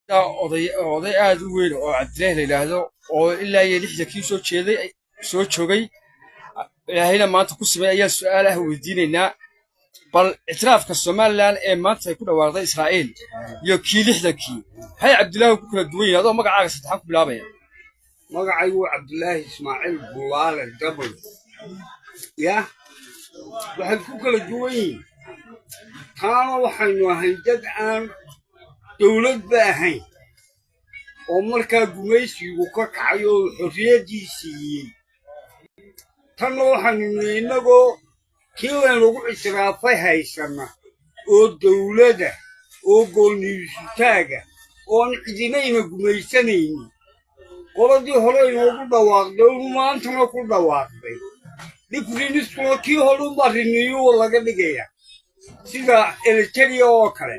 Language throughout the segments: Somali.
oday aad u weyn oo Cabdillaah la yiraahdo oo ilaa iyo 60 soo joogay ilaahayna maanta ku sameeyay ayaa su'aalaha weydiinaynaa bal ictiraafka Soomaaliland ee maanta ay ku dhawaaqday Israa'iil iyo kii 60kii hay Cabdillaah ku kala duwan yahay adoo magacaaga saddexan ku bilaabaya magacaygu Cabdillaah Ismaaciil Bulaale Dabal ya waxay ku kala duwan yihiin taana waxaynu ahay dad aan dawlad baahayn oo markaa gumaysigu ka kacay oo xorriyadiisii tan waxaynu inagoo kii lagu ictiraafay haysana oo dawladda oo go'aansataaga oo cidinayna gumaysanaynin qoladii hore inoogu dhawaaqday maantana ku dhawaaqday difrinisku kii hore bariniyo laga dhigaya sida Eritrea oo kale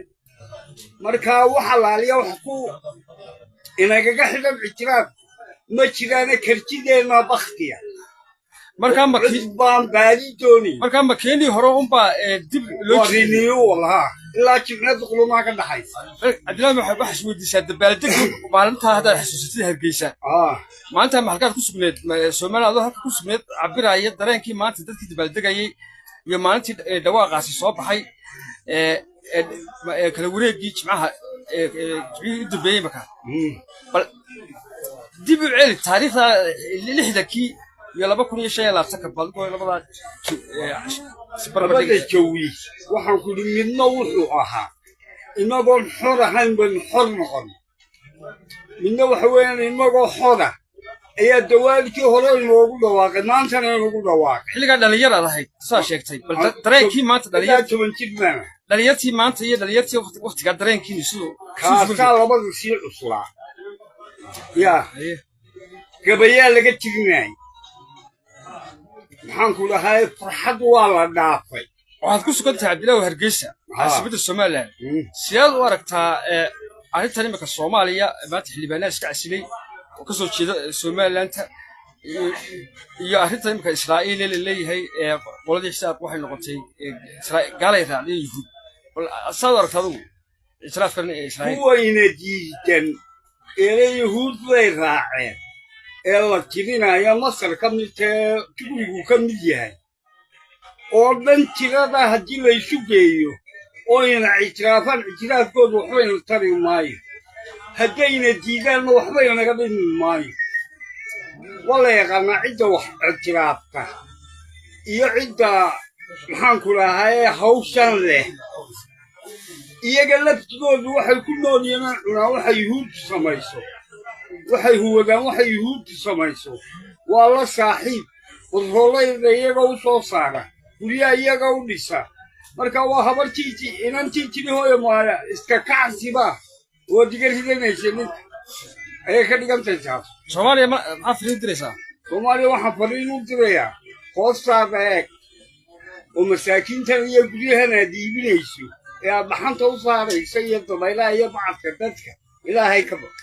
markaa waxa laaliya wax ku inaga xidhan ictiraaf ma jiraan kartideena bakhtiya markaa makiinii hore unbaa dib loo bariniyo wallaha ilaa jibnada qulumaa ka dhaxaysa Cabdillaah waxa isweydiisaa dabaaldeg maalinta hadda xasuusatay Hargeysa maanta maxalkaad ku sugneed Soomaaliland oo halka ku sugneed cabiraya dareenkii maanta dadkii dabaaldegayay iyo maalintii dhawaaqaasi soo baxay kala wareegii jimcaha u dambeeyay markaa bal dib u celi taariikhda 60kii iyo 2025 balgo labada jawi waxaan ku midna wuxuu ahaa inagoo xor ahayn ban xor noqon midna waxa weeyaan inagoo xor ah ayaa dawaalkii hore inoogu dhawaaqay maantana inoogu dhawaaqay xilliga dhalinyar ahayd saa sheegtay bal dareenkii maanta dhalinyartii maanta iyo dhalinyartii waqtiga dareenkii sidoo kaasaa labadu sii cuslaa yaa gabayaa laga tirinay maxaan ku dhahay farxad waa la dhaafay waxaad ku sugan tahay Cabdillaah Hargeysa caasimada Soomaaliland siyaad u aragtaa arrintan imika Soomaaliya maanta xildhibaanada iska casilay oo ka soo jeeda Soomaaliland iyo arrintan imika Israa'iil leeyahay qoladii xisaab waxay noqotay Israa'iil gaalay raacday Yuhuud bal asaad aragtaa ictiraafkan Israa'iil wayna diidan Yuhuud way raaceen la tirinayo Masar ka mid Turkigu ka mid yahay oo dhan tirada haddii la isu geeyo oo ina ictiraafkoodu waxba ina tari maayo haddayna diidaanna waxba inaga dhimi maayo wala yaqaanaa cidda wax ictiraafta iyo cidda maxaan ku dhahay hawshan leh iyaga laftigoodu waxay ku nool yihiin cunaa waxa Yuhuud samayso waxay huwadaan waxa Yuhuud samayso waa la saaxiib wadhoolayda iyaga u soo saara guryaha iyaga u dhisa marka waa habartiiti inantiiti hooyo maaya iska kacsiba oo digirhidanaysa mid ay ka dhigantaysaa Soomaaliya ma afriin diraysaa Soomaaliya waxa fariin u dirayaa hoostaada eeg oo masaakiinta iyo guryahana diibinayso ee dhaxanta u saaraysa iyo dabaylaha iyo bacadka dadka ilaahay ka baq